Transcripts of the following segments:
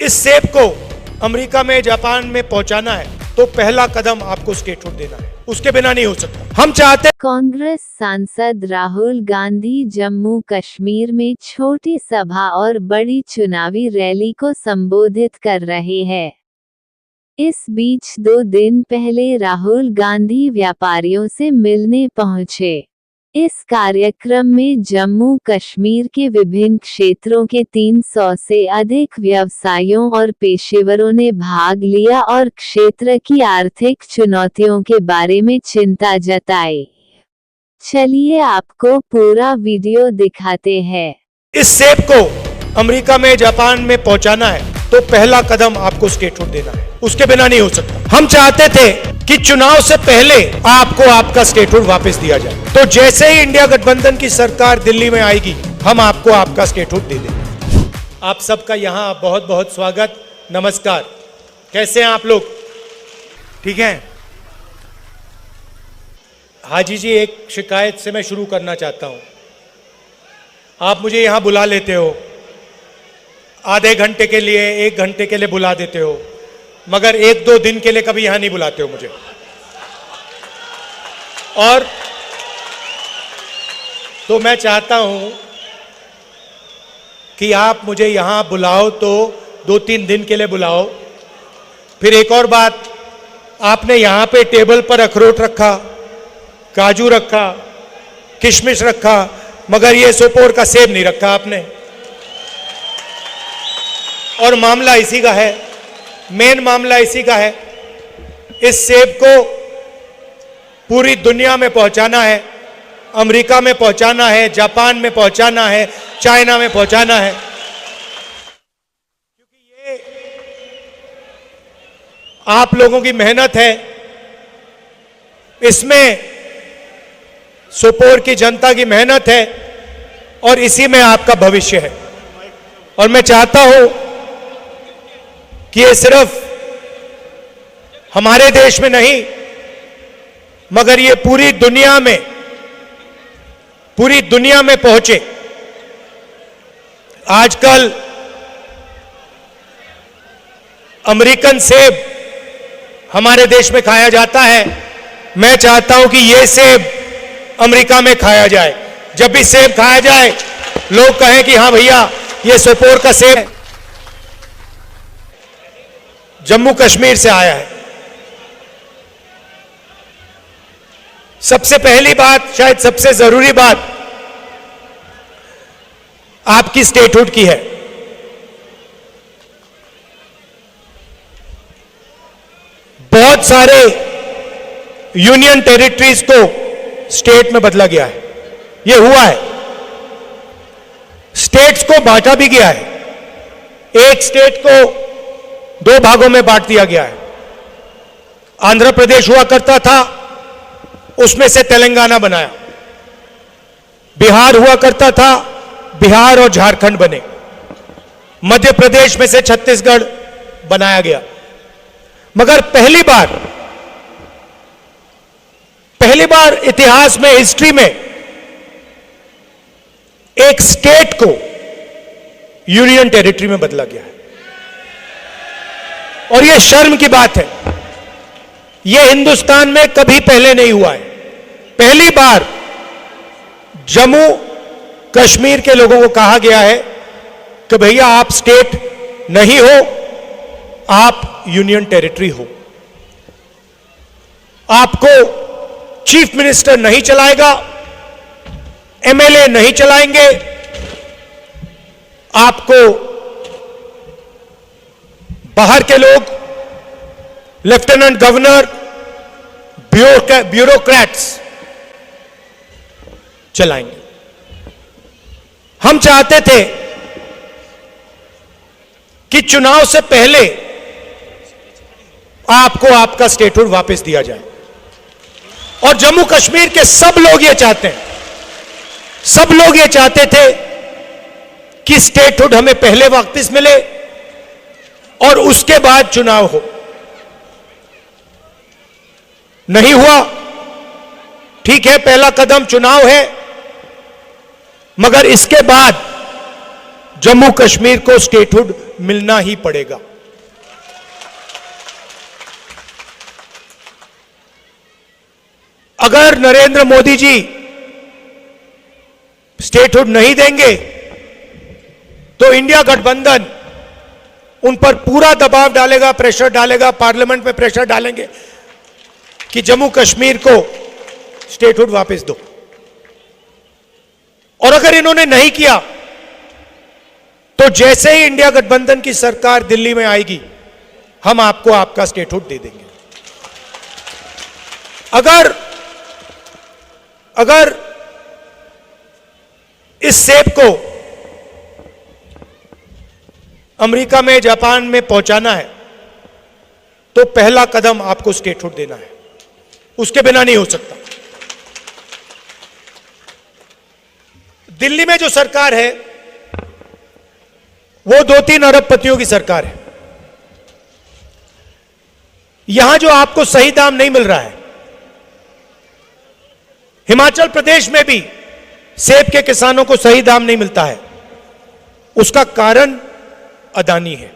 इस सेब को अमेरिका में, जापान में पहुंचाना है तो पहला कदम आपको स्टेटहुड देना है, उसके बिना नहीं हो सकता। हम चाहते कांग्रेस सांसद राहुल गांधी जम्मू कश्मीर में छोटी सभा और बड़ी चुनावी रैली को संबोधित कर रहे हैं। इस बीच 2 दिन पहले राहुल गांधी व्यापारियों से मिलने पहुंचे। इस कार्यक्रम में जम्मू कश्मीर के विभिन्न क्षेत्रों के 300 से अधिक व्यवसायियों और पेशेवरों ने भाग लिया और क्षेत्र की आर्थिक चुनौतियों के बारे में चिंता जताई। चलिए आपको पूरा वीडियो दिखाते हैं। इस सेब को अमेरिका में, जापान में पहुंचाना है तो पहला कदम आपको स्टेटहुड देना है, उसके बिना नहीं हो सकता। हम चाहते थे कि चुनाव से पहले आपको आपका स्टेटहुड वापस दिया जाए, तो जैसे ही इंडिया गठबंधन की सरकार दिल्ली में आएगी हम आपको आपका स्टेटहुड दे देंगे। आप सबका यहाँ बहुत बहुत स्वागत, नमस्कार। कैसे हैं आप लोग? ठीक हैं? हाजी जी, एक शिकायत से मैं शुरू करना चाहता हूं। आप मुझे यहां बुला लेते हो, आधे घंटे के लिए, 1 घंटे के लिए बुला देते हो, मगर 1-2 दिन के लिए कभी यहां नहीं बुलाते हो मुझे। और तो मैं चाहता हूं कि आप मुझे यहां बुलाओ तो 2-3 दिन के लिए बुलाओ। फिर एक और बात, आपने यहां पे टेबल पर अखरोट रखा, काजू रखा, किशमिश रखा, मगर ये सोपोर का सेब नहीं रखा आपने। और मामला इसी का है, मेन मामला इसी का है। इस सेब को पूरी दुनिया में पहुंचाना है, अमेरिका में पहुंचाना है, जापान में पहुंचाना है, चाइना में पहुंचाना है, क्योंकि ये आप लोगों की मेहनत है, इसमें सोपोर की जनता की मेहनत है और इसी में आपका भविष्य है। और मैं चाहता हूं कि ये सिर्फ हमारे देश में नहीं, मगर ये पूरी दुनिया में पहुंचे। आजकल अमेरिकन सेब हमारे देश में खाया जाता है, मैं चाहता हूं कि ये सेब अमेरिका में खाया जाए। जब भी सेब खाया जाए लोग कहें कि हाँ भैया ये सोपोर का सेब जम्मू कश्मीर से आया है। सबसे पहली बात, शायद सबसे जरूरी बात, आपकी स्टेटहुड की है। बहुत सारे यूनियन टेरिटरीज को स्टेट में बदला गया है, यह हुआ है। स्टेट्स को बांटा भी गया है, एक स्टेट को 2 भागों में बांट दिया गया है। आंध्र प्रदेश हुआ करता था, उसमें से तेलंगाना बनाया। बिहार हुआ करता था, बिहार और झारखंड बने। मध्य प्रदेश में से छत्तीसगढ़ बनाया गया। मगर पहली बार इतिहास में, हिस्ट्री में एक स्टेट को यूनियन टेरिटरी में बदला गया है। और यह शर्म की बात है, यह हिंदुस्तान में कभी पहले नहीं हुआ है। पहली बार जम्मू कश्मीर के लोगों को कहा गया है कि भैया आप स्टेट नहीं हो, आप यूनियन टेरिटरी हो। आपको चीफ मिनिस्टर नहीं चलाएगा, एमएलए नहीं चलाएंगे, आपको बाहर के लोग, लेफ्टिनेंट गवर्नर, ब्यूरोक्रेट्स चलाएंगे। हम चाहते थे कि चुनाव से पहले आपको आपका स्टेटहुड वापस दिया जाए। और जम्मू कश्मीर के सब लोग ये चाहते हैं, सब लोग ये चाहते थे कि स्टेटहुड हमें पहले वापस मिले और उसके बाद चुनाव हो। नहीं हुआ, ठीक है, पहला कदम चुनाव है, मगर इसके बाद जम्मू कश्मीर को स्टेटहुड मिलना ही पड़ेगा। अगर नरेंद्र मोदी जी स्टेटहुड नहीं देंगे तो इंडिया गठबंधन उन पर पूरा दबाव डालेगा, प्रेशर डालेगा, पार्लियामेंट में प्रेशर डालेंगे कि जम्मू कश्मीर को स्टेटहुड वापस दो। और अगर इन्होंने नहीं किया तो जैसे ही इंडिया गठबंधन की सरकार दिल्ली में आएगी, हम आपको आपका स्टेटहुड दे देंगे। अगर इस सेब को अमेरिका में, जापान में पहुंचाना है तो पहला कदम आपको स्टेटहुड देना है, उसके बिना नहीं हो सकता। दिल्ली में जो सरकार है वो 2-3 अरबपतियों की सरकार है। यहां जो आपको सही दाम नहीं मिल रहा है, हिमाचल प्रदेश में भी सेब के किसानों को सही दाम नहीं मिलता है, उसका कारण अदानी है।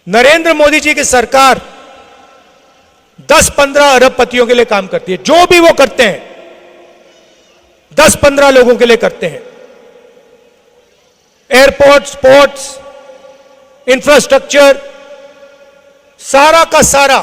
नरेंद्र मोदी जी की सरकार 10-15 अरबपतियों के लिए काम करती है। जो भी वो करते हैं 10-15 लोगों के लिए करते हैं। एयरपोर्ट्स, पोर्ट्स, इंफ्रास्ट्रक्चर, सारा का सारा